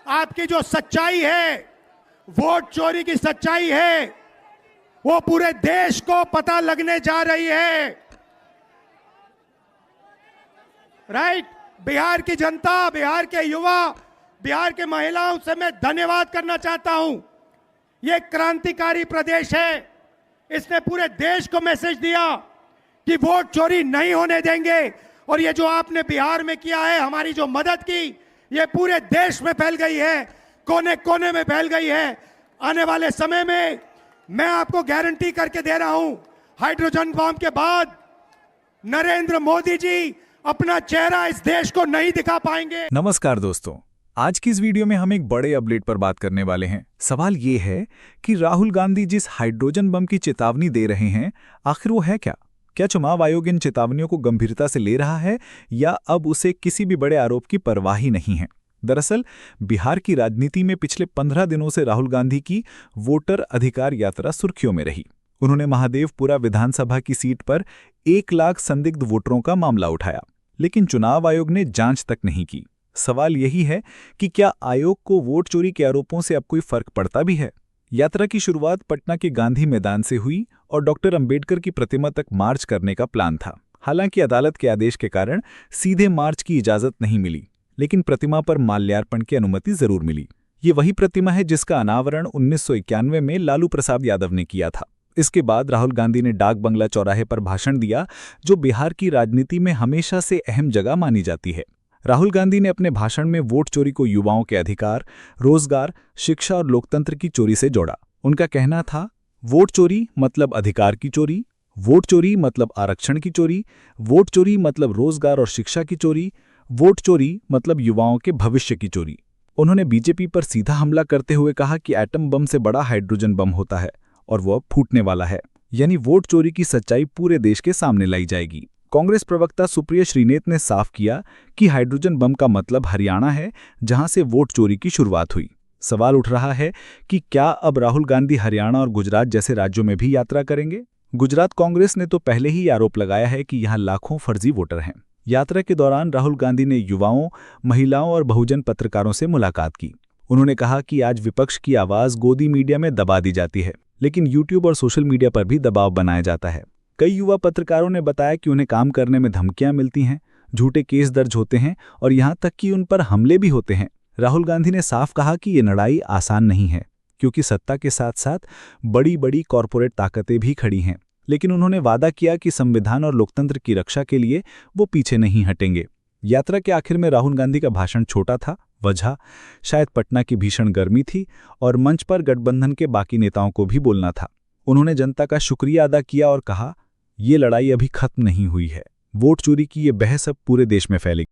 आपकी जो सच्चाई है, वोट चोरी की सच्चाई है, वो पूरे देश को पता लगने जा रही है। राइट? बिहार की जनता, बिहार के युवा, बिहार के महिलाओं से मैं धन्यवाद करना चाहता हूं। ये क्रांतिकारी प्रदेश है। इसने पूरे देश को मैसेज दिया कि वोट चोरी नहीं होने देंगे। और ये जो आपने बिहार में किया है, हमारी जो मदद की, ये पूरे देश में फैल गई है, कोने कोने में फैल गई है। आने वाले समय में मैं आपको गारंटी करके दे रहा हूं, हाइड्रोजन बम के बाद नरेंद्र मोदी जी अपना चेहरा इस देश को नहीं दिखा पाएंगे। नमस्कार दोस्तों, आज की इस वीडियो में हम एक बड़े अपडेट पर बात करने वाले हैं। सवाल ये है कि राहुल गांधी जिस हाइड्रोजन बम की चेतावनी दे रहे हैं, आखिर वो है क्या? क्या चुनाव आयोग इन चेतावनियों को गंभीरता से ले रहा है या अब उसे किसी भी बड़े आरोप की परवाह ही नहीं है? दरअसल बिहार की राजनीति में पिछले 15 दिनों से राहुल गांधी की वोटर अधिकार यात्रा सुर्खियों में रही। उन्होंने महादेवपुरा विधानसभा की सीट पर 1 लाख संदिग्ध वोटरों का मामला उठाया, लेकिन चुनाव आयोग ने जांच तक नहीं की। सवाल यही है कि क्या आयोग को वोट चोरी के आरोपों से अब कोई फर्क पड़ता भी है? यात्रा की शुरुआत पटना के गांधी मैदान से हुई और डॉक्टर अंबेडकर की प्रतिमा तक मार्च करने का प्लान था। हालांकि अदालत के आदेश के कारण सीधे मार्च की इजाजत नहीं मिली, लेकिन प्रतिमा पर माल्यार्पण की अनुमति जरूर मिली। ये वही प्रतिमा है जिसका अनावरण 1991 में लालू प्रसाद यादव ने किया था। इसके बाद राहुल गांधी ने डाक बंगला चौराहे पर भाषण दिया, जो बिहार की राजनीति में हमेशा से अहम जगह मानी जाती है। राहुल गांधी ने अपने भाषण में वोट चोरी को युवाओं के अधिकार, रोजगार, शिक्षा और लोकतंत्र की चोरी से जोड़ा। उनका कहना था, वोट चोरी मतलब अधिकार की चोरी, वोट चोरी मतलब आरक्षण की चोरी, वोट चोरी मतलब रोजगार और शिक्षा की चोरी, वोट चोरी मतलब युवाओं के भविष्य की चोरी। उन्होंने बीजेपी पर सीधा हमला करते हुए कहा कि एटम बम से बड़ा हाइड्रोजन बम होता है और वो अब फूटने वाला है। यानी वोट चोरी की सच्चाई पूरे देश के सामने लाई जाएगी। कांग्रेस प्रवक्ता सुप्रिया श्रीनेत ने साफ किया कि हाइड्रोजन बम का मतलब हरियाणा है, जहां से वोट चोरी की शुरुआत हुई। सवाल उठ रहा है कि क्या अब राहुल गांधी हरियाणा और गुजरात जैसे राज्यों में भी यात्रा करेंगे? गुजरात कांग्रेस ने तो पहले ही आरोप लगाया है कि यहां लाखों फर्जी वोटर हैं। यात्रा के दौरान राहुल गांधी ने युवाओं, महिलाओं और बहुजन पत्रकारों से मुलाकात की। उन्होंने कहा कि आज विपक्ष की आवाज गोदी मीडिया में दबा दी जाती है, लेकिन यूट्यूब और सोशल मीडिया पर भी दबाव बनाया जाता है। कई युवा पत्रकारों ने बताया कि उन्हें काम करने में धमकियां मिलती हैं, झूठे केस दर्ज होते हैं और यहां तक कि उन पर हमले भी होते हैं। राहुल गांधी ने साफ कहा कि ये लड़ाई आसान नहीं है, क्योंकि सत्ता के साथ साथ बड़ी बड़ी कॉरपोरेट ताकतें भी खड़ी हैं। लेकिन उन्होंने वादा किया कि संविधान और लोकतंत्र की रक्षा के लिए वो पीछे नहीं हटेंगे। यात्रा के आखिर में राहुल गांधी का भाषण छोटा था। वजह शायद पटना की भीषण गर्मी थी और मंच पर गठबंधन के बाकी नेताओं को भी बोलना था। उन्होंने जनता का शुक्रिया अदा किया और कहा, ये लड़ाई अभी खत्म नहीं हुई है। वोट चोरी की ये बहस अब पूरे देश में फैलेगी।